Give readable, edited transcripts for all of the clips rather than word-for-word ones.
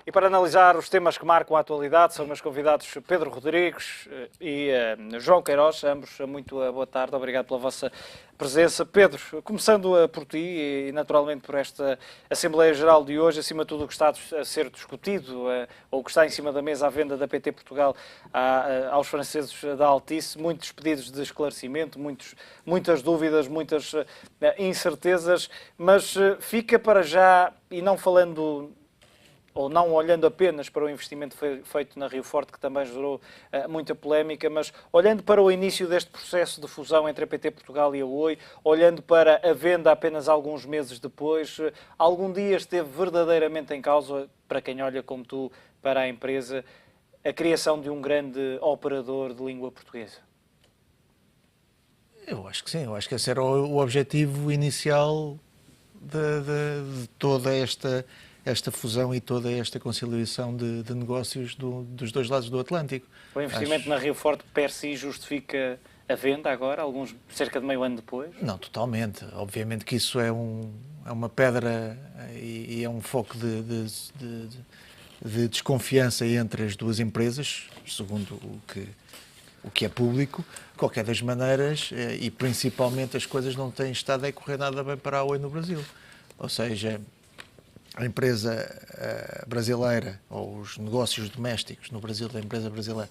E para analisar os temas que marcam a atualidade, são meus convidados Pedro Rodrigues e João Queiroz, ambos muito boa tarde, obrigado pela vossa presença. Pedro, começando por ti e naturalmente por esta Assembleia Geral de hoje, acima de tudo o que está a ser discutido ou que está em cima da mesa à venda da PT Portugal aos franceses da Altice, muitos pedidos de esclarecimento, muitas dúvidas, muitas incertezas, mas fica para já, e não falando ou não olhando apenas para o investimento feito na Rio Forte, que também gerou muita polémica, mas olhando para o início deste processo de fusão entre a PT Portugal e a Oi, olhando para a venda apenas alguns meses depois, algum dia esteve verdadeiramente em causa, para quem olha como tu para a empresa, a criação de um grande operador de língua portuguesa? Eu acho que sim, eu acho que esse era o objetivo inicial de toda esta fusão e toda esta conciliação de negócios dos dois lados do Atlântico. O investimento na Rio Forte per si justifica a venda agora, cerca de meio ano depois? Não, totalmente. Obviamente que isso é uma pedra e é um foco de desconfiança entre as duas empresas, segundo o que é público. Qualquer das maneiras, e principalmente as coisas não têm estado a correr nada bem para a Oi no Brasil. Ou seja, a empresa brasileira, ou os negócios domésticos no Brasil da empresa brasileira,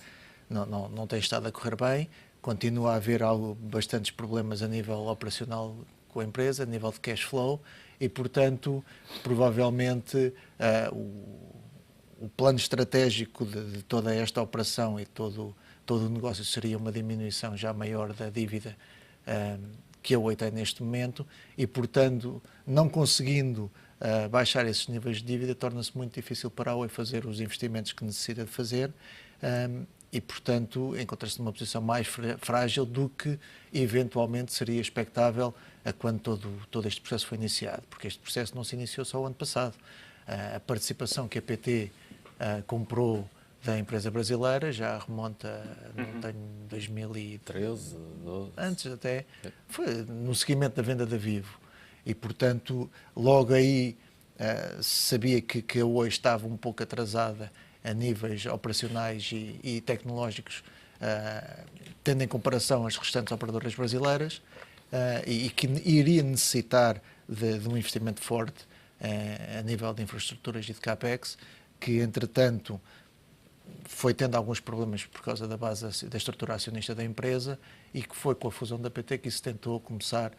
não têm estado a correr bem. Continua a haver bastantes problemas a nível operacional com a empresa, a nível de cash flow, e, portanto, provavelmente o plano estratégico de toda esta operação e todo o negócio seria uma diminuição já maior da dívida que a Oi tem neste momento e, portanto, não conseguindo baixar esses níveis de dívida, torna-se muito difícil para a Oi fazer os investimentos que necessita de fazer e, portanto, encontra-se numa posição mais frágil do que eventualmente seria expectável quando todo este processo foi iniciado, porque este processo não se iniciou só o ano passado. A participação que a PT comprou da empresa brasileira já remonta, não tenho, 2013, antes até, foi no seguimento da venda da Vivo. E, portanto, logo aí sabia que a Oi estava um pouco atrasada a níveis operacionais e tecnológicos, tendo em comparação as restantes operadoras brasileiras, e que iria necessitar de um investimento forte a nível de infraestruturas e de CAPEX, que, entretanto, foi tendo alguns problemas por causa da estrutura acionista da empresa e que foi com a fusão da PT que se tentou começar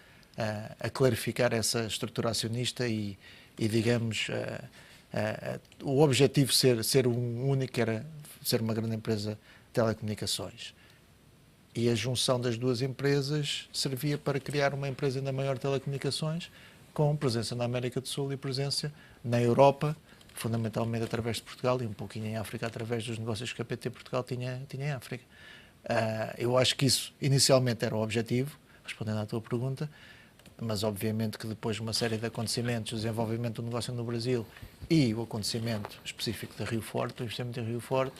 a clarificar essa estrutura acionista e digamos, o objetivo ser um único era ser uma grande empresa de telecomunicações. E a junção das duas empresas servia para criar uma empresa ainda maior de telecomunicações, com presença na América do Sul e presença na Europa, fundamentalmente através de Portugal e um pouquinho em África, através dos negócios que a PT Portugal tinha em África. Eu acho que isso inicialmente era o objetivo, respondendo à tua pergunta, mas obviamente que depois de uma série de acontecimentos, o desenvolvimento do negócio no Brasil e o acontecimento específico da Rio Forte, o investimento em Rio Forte,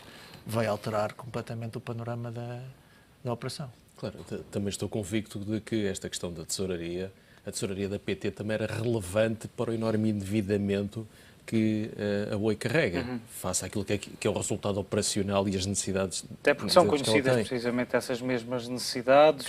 vai alterar completamente o panorama da operação. Claro, também estou convicto de que esta questão da tesouraria, a tesouraria da PT também era relevante para o enorme endividamento que a Oi carrega, face àquilo que é o resultado operacional e as necessidades. Até porque são conhecidas precisamente essas mesmas necessidades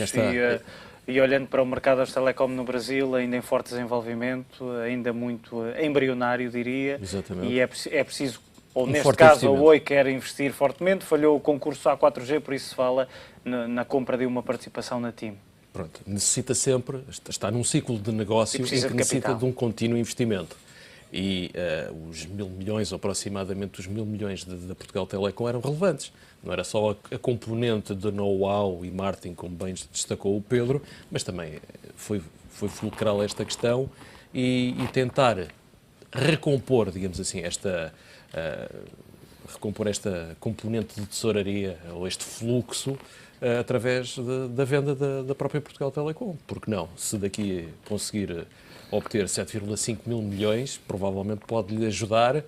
e olhando para o mercado das telecom no Brasil, ainda em forte desenvolvimento, ainda muito embrionário, diria. Exatamente. E é preciso, ou neste caso a Oi quer investir fortemente, falhou o concurso A4G, por isso se fala na compra de uma participação na TIM. Pronto, necessita sempre, está num ciclo de negócio em que necessita de um contínuo investimento. E os 1.000 milhões, aproximadamente os 1.000 milhões da Portugal Telecom eram relevantes. Não era só a componente de know-how e marketing, como bem destacou o Pedro, mas também foi fulcral esta questão e tentar recompor, digamos assim, recompor esta componente de tesouraria, ou este fluxo, através da venda da própria Portugal Telecom. Porque não? Se daqui conseguir obter 7,5 mil milhões, provavelmente pode-lhe ajudar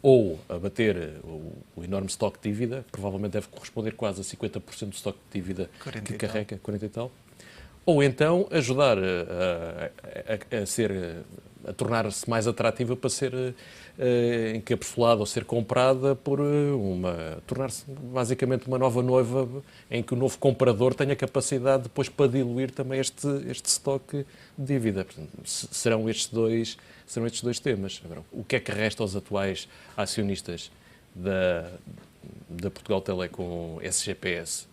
ou a bater o enorme estoque de dívida, que provavelmente deve corresponder quase a 50% do estoque de dívida que carrega, 40 e tal, ou então ajudar a tornar-se mais atrativa para ser encapsulada ou ser comprada por tornar-se basicamente uma nova noiva em que o novo comprador tenha capacidade depois para diluir também este estoque de dívida. Portanto, serão estes dois temas. Agora, o que é que resta aos atuais acionistas da Portugal Telecom SGPS?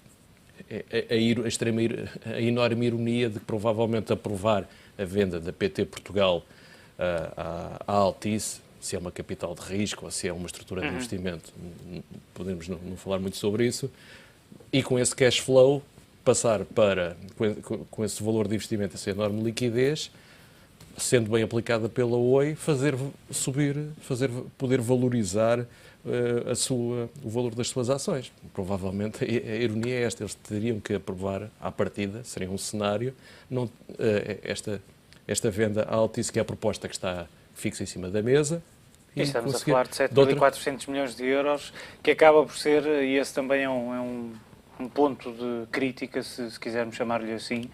A enorme ironia de provavelmente aprovar a venda da PT Portugal à Altice, se é uma capital de risco ou se é uma estrutura de investimento, podemos não falar muito sobre isso, e com esse cash flow passar para, com esse valor de investimento, essa enorme liquidez, sendo bem aplicada pela Oi, poder valorizar o valor das suas ações. Provavelmente a ironia é esta, eles teriam que aprovar à partida, seria um cenário, esta venda à Altice, que é a proposta que está fixa em cima da mesa. E estamos a falar de 7.400 milhões de euros, que acaba por ser, e esse também é um ponto de crítica, se quisermos chamar-lhe assim,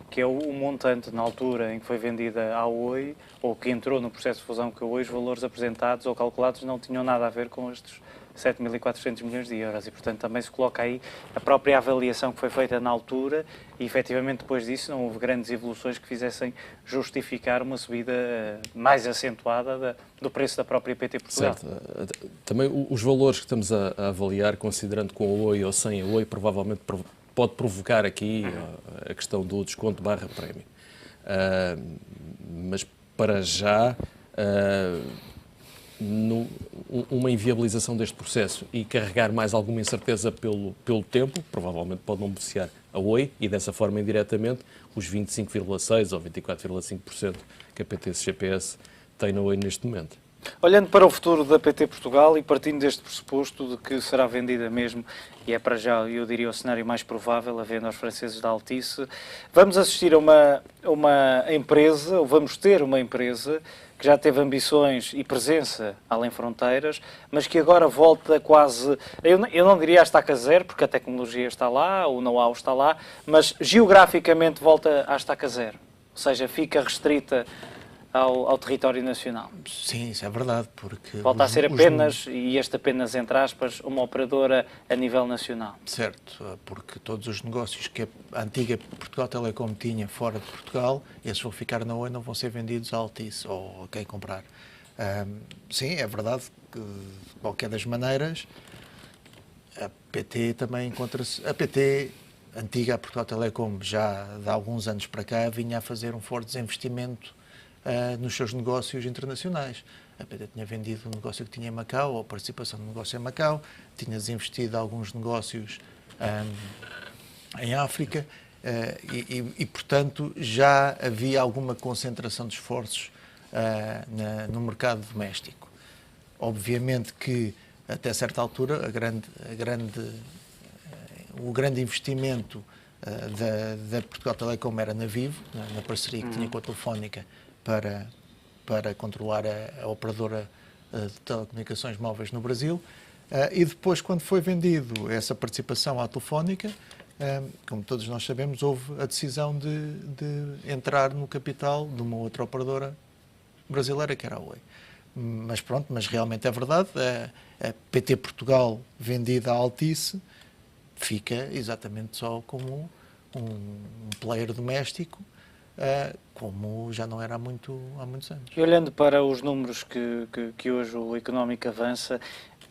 que é o montante na altura em que foi vendida à Oi, ou que entrou no processo de fusão com a Oi, os valores apresentados ou calculados não tinham nada a ver com estes 7.400 milhões de euros e, portanto, também se coloca aí a própria avaliação que foi feita na altura e, efetivamente, depois disso não houve grandes evoluções que fizessem justificar uma subida mais acentuada do preço da própria PT Portugal. Certo. Também os valores que estamos a avaliar, considerando com a Oi ou sem a Oi, provavelmente pode provocar aqui a questão do desconto /prémio. Mas, para já, uma inviabilização deste processo e carregar mais alguma incerteza pelo tempo, provavelmente pode não beneficiar a Oi e, dessa forma, indiretamente, os 25,6% ou 24,5% que a PT-SGPS tem na Oi neste momento. Olhando para o futuro da PT Portugal e partindo deste pressuposto de que será vendida mesmo, e é para já, eu diria, o cenário mais provável, a venda aos franceses da Altice, vamos assistir a uma empresa, ou vamos ter uma empresa que já teve ambições e presença além fronteiras, mas que agora volta quase, eu não diria a estaca zero, porque a tecnologia está lá, o know-how está lá, mas geograficamente volta à estaca zero, ou seja, fica restrita ao território nacional. Sim, isso é verdade, porque... Volta a ser apenas, e este apenas entre aspas, uma operadora a nível nacional. Certo, porque todos os negócios que a antiga Portugal Telecom tinha fora de Portugal, esses vão ficar na Oi, não vão ser vendidos à Altice ou a quem comprar. Sim, é verdade que, de qualquer das maneiras, a PT também encontra-se... A PT, antiga Portugal Telecom, já de alguns anos para cá, vinha a fazer um forte desinvestimento nos seus negócios internacionais. A PT tinha vendido um negócio que tinha em Macau, ou participação no negócio em Macau, tinha desinvestido alguns negócios em África e, portanto, já havia alguma concentração de esforços no mercado doméstico. Obviamente que, até certa altura, o grande investimento da Portugal Telecom era na Vivo, na parceria que tinha com a Telefónica, para controlar a operadora de telecomunicações móveis no Brasil. E depois, quando foi vendido essa participação à Telefónica, como todos nós sabemos, houve a decisão de entrar no capital de uma outra operadora brasileira, que era a Oi. Mas realmente é verdade, a PT Portugal vendida à Altice fica exatamente só como um player doméstico, como já não era há muitos anos. E olhando para os números que hoje o Económico avança,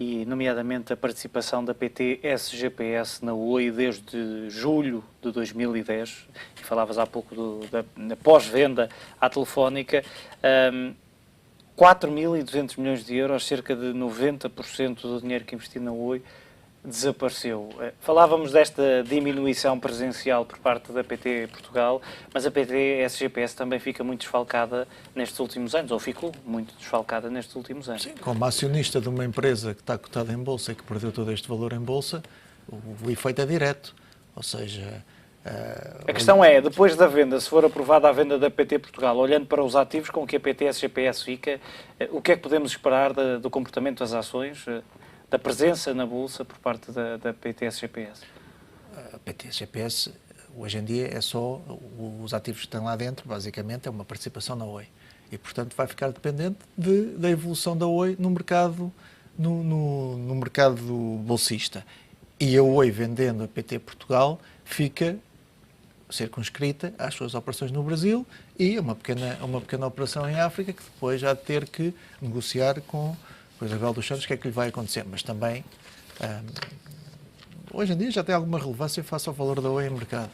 e nomeadamente a participação da PT-SGPS na Oi desde julho de 2010, e falavas há pouco da pós-venda à Telefónica, 4.200 milhões de euros, cerca de 90% do dinheiro que investiu na Oi, desapareceu. Falávamos desta diminuição presencial por parte da PT Portugal, mas a PT-SGPS também fica muito desfalcada nestes últimos anos, ou ficou muito desfalcada nestes últimos anos. Sim, como acionista de uma empresa que está cotada em bolsa e que perdeu todo este valor em bolsa, o efeito é direto. Ou seja... A questão é, depois da venda, se for aprovada a venda da PT Portugal, olhando para os ativos com que a PT-SGPS fica, o que é que podemos esperar do comportamento das ações, da presença na bolsa por parte da PT-SGPS? A PT-SGPS, hoje em dia é só os ativos que estão lá dentro, basicamente é uma participação na Oi. E, portanto, vai ficar dependente da evolução da Oi no mercado, no mercado bolsista. E a Oi, vendendo a PT Portugal, fica circunscrita às suas operações no Brasil e uma pequena operação em África, que depois já ter que negociar com o Isabel dos Santos o que é que lhe vai acontecer. Mas também, hoje em dia já tem alguma relevância face ao valor da Oi em mercado.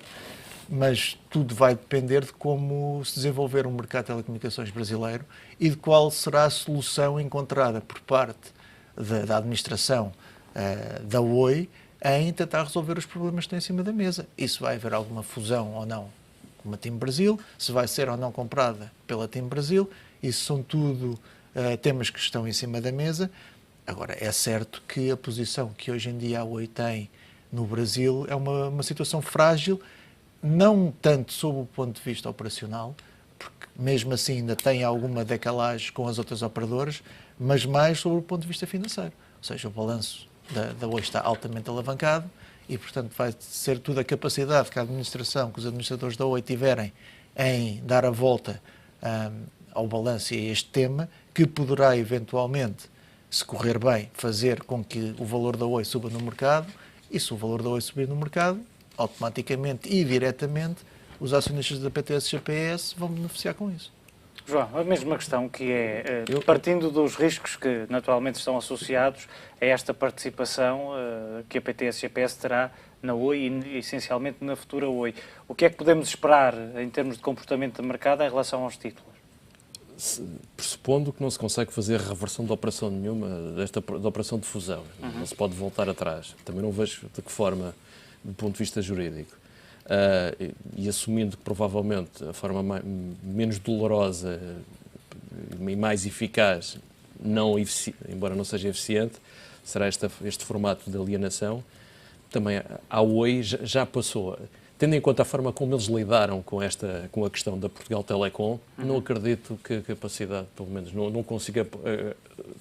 Mas tudo vai depender de como se desenvolver um mercado de telecomunicações brasileiro e de qual será a solução encontrada por parte da administração da Oi em tentar resolver os problemas que tem em cima da mesa. E se vai haver alguma fusão ou não com a TIM Brasil, se vai ser ou não comprada pela TIM Brasil, isso são tudo temas que estão em cima da mesa. Agora, é certo que a posição que hoje em dia a Oi tem no Brasil é uma situação frágil, não tanto sob o ponto de vista operacional, porque mesmo assim ainda tem alguma decalagem com as outras operadoras, mas mais sobre o ponto de vista financeiro. Ou seja, o balanço da Oi está altamente alavancado e, portanto, vai ser tudo a capacidade que a administração, que os administradores da Oi tiverem em dar a volta ao balanço e a este tema, que poderá eventualmente, se correr bem, fazer com que o valor da Oi suba no mercado, e se o valor da Oi subir no mercado, automaticamente e diretamente os acionistas da PTS-GPS vão beneficiar com isso. João, a mesma questão que é, partindo dos riscos que naturalmente estão associados a esta participação que a PTS-GPS terá na Oi e essencialmente na futura Oi, o que é que podemos esperar em termos de comportamento de mercado em relação aos títulos? Pressupondo que não se consegue fazer reversão de operação nenhuma da operação de fusão, não se pode voltar atrás. Também não vejo de que forma, do ponto de vista jurídico. E assumindo que provavelmente a forma menos dolorosa e mais eficaz, embora não seja eficiente, será este formato de alienação. Também a Oi já passou, tendo em conta a forma como eles lidaram com a questão da Portugal Telecom, não acredito que a capacidade, pelo menos não consiga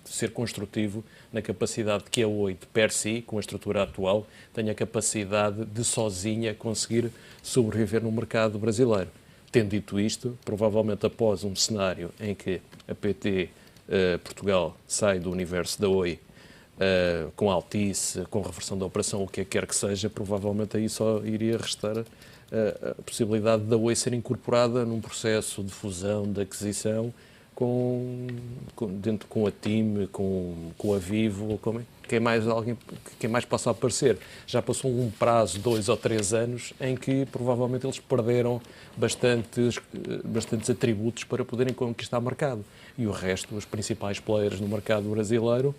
ser construtivo na capacidade que a Oi, de per si, com a estrutura atual, tenha a capacidade de sozinha conseguir sobreviver no mercado brasileiro. Tendo dito isto, provavelmente após um cenário em que a PT Portugal sai do universo da Oi, com Altice, com reversão da operação, o que quer que seja, provavelmente aí só iria restar a possibilidade da Oi ser incorporada num processo de fusão, de aquisição, com a TIM, com a Vivo, ou quem mais possa aparecer. Já passou um prazo, 2 ou 3 anos, em que provavelmente eles perderam bastantes atributos para poderem conquistar o mercado. E o resto, os principais players no mercado brasileiro,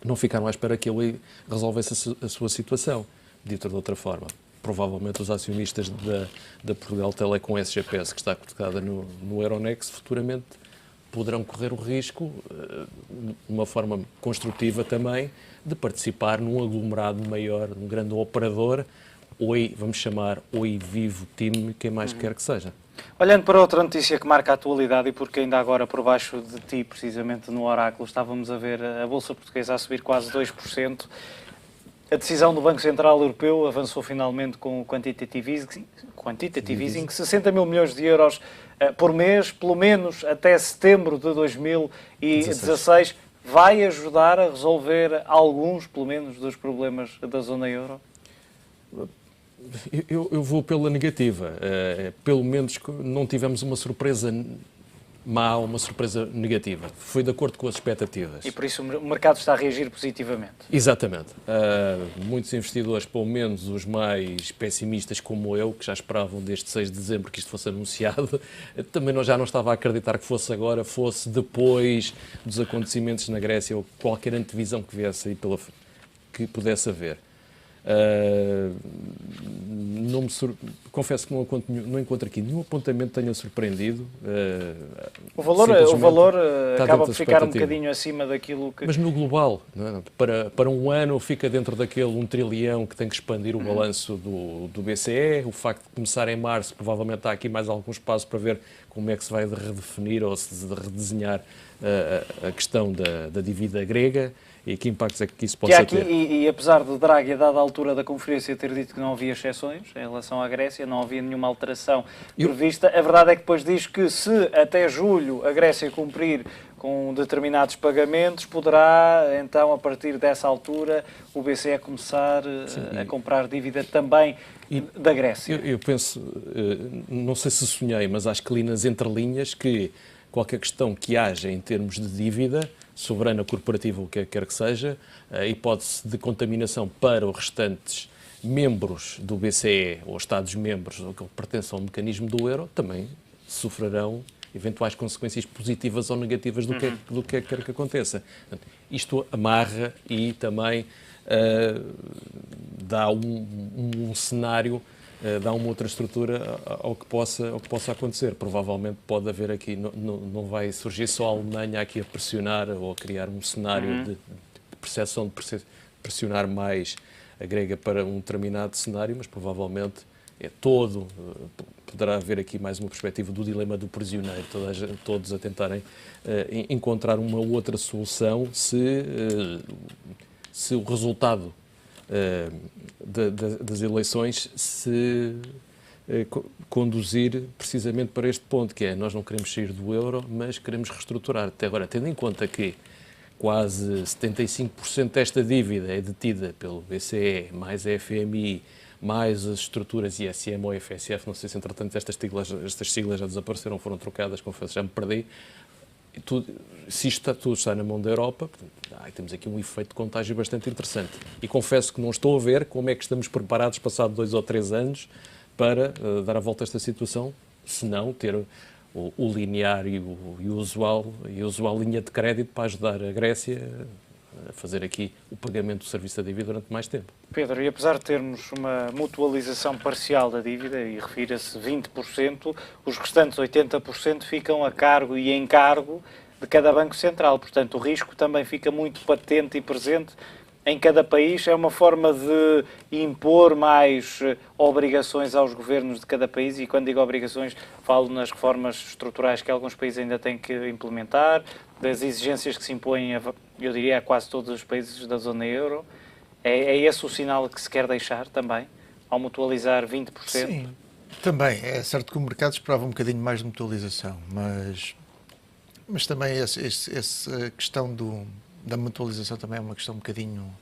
não ficaram à espera que ele resolvesse a sua situação. Dito de outra forma, provavelmente os acionistas da Portugal Telecom SGPS, que está cotada no Euronext, futuramente poderão correr o risco, de uma forma construtiva também, de participar num aglomerado maior, num grande operador, Oi, vamos chamar Oi Vivo, TIM, quem mais quer que seja. Olhando para outra notícia que marca a atualidade, e porque ainda agora por baixo de ti, precisamente no Oráculo, estávamos a ver a Bolsa Portuguesa a subir quase 2%, a decisão do Banco Central Europeu avançou finalmente com o quantitative easing, 60 mil milhões de euros por mês, pelo menos até setembro de 2016, vai ajudar a resolver alguns, pelo menos, dos problemas da zona euro? Eu vou pela negativa. Pelo menos não tivemos uma surpresa má, uma surpresa negativa. Foi de acordo com as expectativas. E por isso o mercado está a reagir positivamente. Exatamente. Muitos investidores, pelo menos os mais pessimistas como eu, que já esperavam desde 6 de dezembro que isto fosse anunciado, também já não estava a acreditar que fosse agora, fosse depois dos acontecimentos na Grécia ou qualquer antevisão que viesse aí que pudesse haver. Confesso que não encontro aqui nenhum apontamento que tenha surpreendido. O valor acaba por ficar um bocadinho acima daquilo que... Mas no global, não é? Para um ano fica dentro daquele 1 trilhão que tem que expandir o balanço do BCE. O facto de começar em março, provavelmente há aqui mais algum espaço para ver como é que se vai redefinir ou se redesenhar a questão da dívida grega. e que impactos é que isso possa ter. E apesar de Draghi, a dada altura da conferência, ter dito que não havia exceções em relação à Grécia, não havia nenhuma alteração prevista, a verdade é que depois diz que se até julho a Grécia cumprir com determinados pagamentos, poderá então, a partir dessa altura, o BCE começar a comprar dívida também da Grécia. Eu penso, não sei se sonhei, mas acho que li nas entrelinhas que qualquer questão que haja em termos de dívida, soberana, corporativa, o que quer que seja, a hipótese de contaminação para os restantes membros do BCE ou Estados-membros que pertencem ao mecanismo do euro, também sofrerão eventuais consequências positivas ou negativas do que quer que aconteça. Isto amarra e também dá um cenário, dá uma outra estrutura ao que possa acontecer. Provavelmente pode haver aqui, não vai surgir só a Alemanha aqui a pressionar ou a criar um cenário de percepção de pressionar mais a grega para um determinado cenário, mas provavelmente poderá haver aqui mais uma perspectiva do dilema do prisioneiro, todos a tentarem encontrar uma outra solução se o resultado das eleições se conduzir precisamente para este ponto, que é nós não queremos sair do euro, mas queremos reestruturar. Até agora, tendo em conta que quase 75% desta dívida é detida pelo BCE, mais a FMI, mais as estruturas ISM ou FSF, não sei se entretanto estas siglas já desapareceram, foram trocadas, confesso, já me perdi. Se isto tudo está na mão da Europa, portanto, temos aqui um efeito de contágio bastante interessante. E confesso que não estou a ver como é que estamos preparados, passado 2 ou 3 anos, para dar a volta a esta situação, se não ter o linear e a usual linha de crédito para ajudar a Grécia a fazer aqui o pagamento do serviço da dívida durante mais tempo. Pedro, e apesar de termos uma mutualização parcial da dívida, e refira-se 20%, os restantes 80% ficam a cargo e em cargo de cada Banco Central. Portanto, o risco também fica muito patente e presente em cada país. É uma forma de impor mais obrigações aos governos de cada país, e quando digo obrigações, falo nas reformas estruturais que alguns países ainda têm que implementar, das exigências que se impõem, eu diria, a quase todos os países da zona euro. É esse o sinal que se quer deixar também, ao mutualizar 20%? Sim, também. É certo que o mercado esperava um bocadinho mais de mutualização, mas também essa questão da mutualização também é uma questão um bocadinho,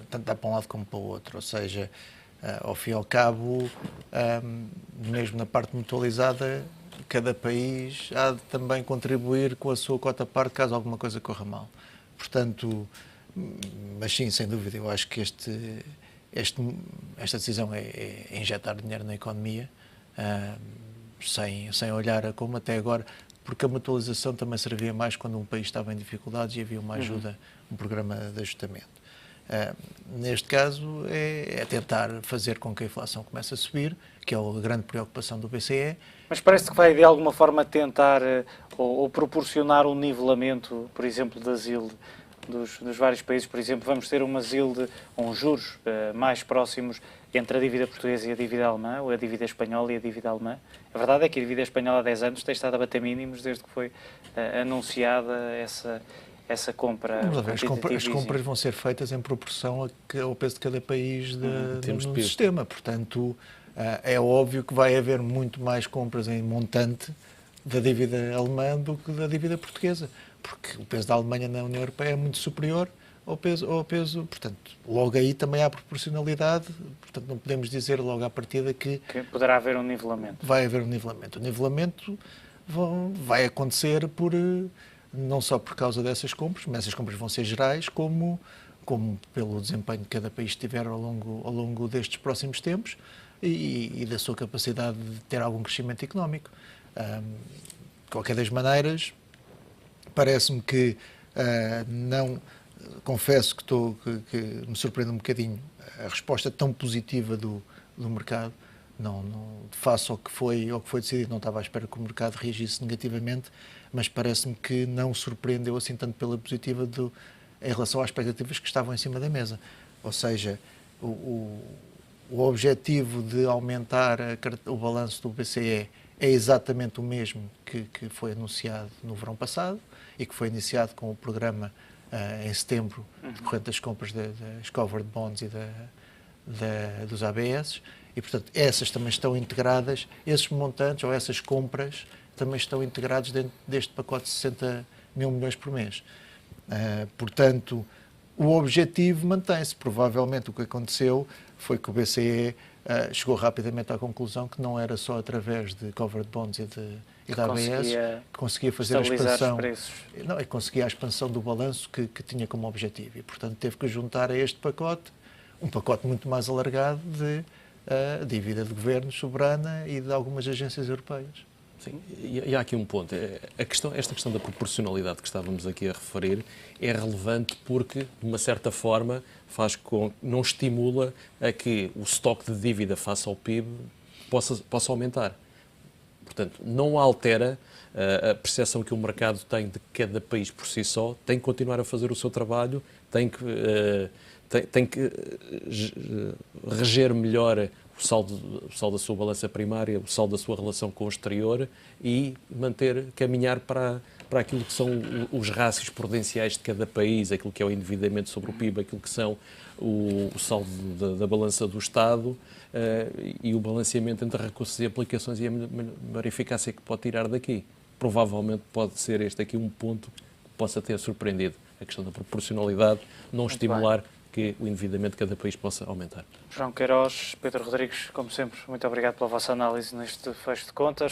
tanto dá para um lado como para o outro, ou seja, ao fim e ao cabo, mesmo na parte mutualizada, cada país há de também contribuir com a sua cota-parte caso alguma coisa corra mal. Portanto, mas sim, sem dúvida, eu acho que esta decisão é injetar dinheiro na economia, sem olhar a como até agora, porque a mutualização também servia mais quando um país estava em dificuldades e havia uma ajuda, um programa de ajustamento. Neste caso, é tentar fazer com que a inflação comece a subir, que é a grande preocupação do BCE. Mas parece que vai, de alguma forma, tentar ou proporcionar um nivelamento, por exemplo, das yield dos vários países. Por exemplo, vamos ter uns juros mais próximos entre a dívida portuguesa e a dívida alemã, ou a dívida espanhola e a dívida alemã. A verdade é que a dívida espanhola há 10 anos tem estado a bater mínimos desde que foi anunciada essa compra. As compras vão ser feitas em proporção ao peso de cada país no sistema. Portanto, é óbvio que vai haver muito mais compras em montante da dívida alemã do que da dívida portuguesa, porque o peso da Alemanha na União Europeia é muito superior ao peso, portanto, logo aí também há proporcionalidade, portanto não podemos dizer logo à partida que poderá haver um nivelamento. Vai haver um nivelamento. O nivelamento vai acontecer não só por causa dessas compras, mas essas compras vão ser gerais, como pelo desempenho que cada país tiver ao longo destes próximos tempos e da sua capacidade de ter algum crescimento económico. De qualquer das maneiras, parece-me que confesso que me surpreende um bocadinho a resposta tão positiva do mercado. Não, face ao que foi decidido, não estava à espera que o mercado reagisse negativamente, mas parece-me que não surpreendeu assim tanto pela positiva em relação às expectativas que estavam em cima da mesa. Ou seja, o objetivo de aumentar o balanço do BCE é exatamente o mesmo que foi anunciado no verão passado e que foi iniciado com o programa em setembro, decorrente das compras das covered bonds e dos ABS, e, portanto, essas também estão integradas, esses montantes ou essas compras também estão integrados dentro deste pacote de 60 mil milhões por mês. Portanto, o objetivo mantém-se. Provavelmente o que aconteceu foi que o BCE chegou rapidamente à conclusão que não era só através de covered bonds e da ABS que conseguia fazer a expansão. Não, e conseguia a expansão do balanço que tinha como objetivo. E, portanto, teve que juntar a este pacote um pacote muito mais alargado de dívida de governos soberana e de algumas agências europeias. Sim, e há aqui um ponto. Esta questão da proporcionalidade que estávamos aqui a referir é relevante porque, de uma certa forma, não estimula a que o estoque de dívida face ao PIB possa aumentar. Portanto, não altera a percepção que o mercado tem de cada país por si só, tem que continuar a fazer o seu trabalho, tem que reger melhor o saldo da sua balança primária, o saldo da sua relação com o exterior e caminhar para aquilo que são os rácios prudenciais de cada país, aquilo que é o endividamento sobre o PIB, aquilo que são o saldo da balança do Estado e o balanceamento entre recursos e aplicações e a maior eficácia que pode tirar daqui. Provavelmente pode ser este aqui um ponto que possa ter surpreendido. A questão da proporcionalidade, não estimular que o endividamento de cada país possa aumentar. João Queiroz, Pedro Rodrigues, como sempre, muito obrigado pela vossa análise neste fecho de contas.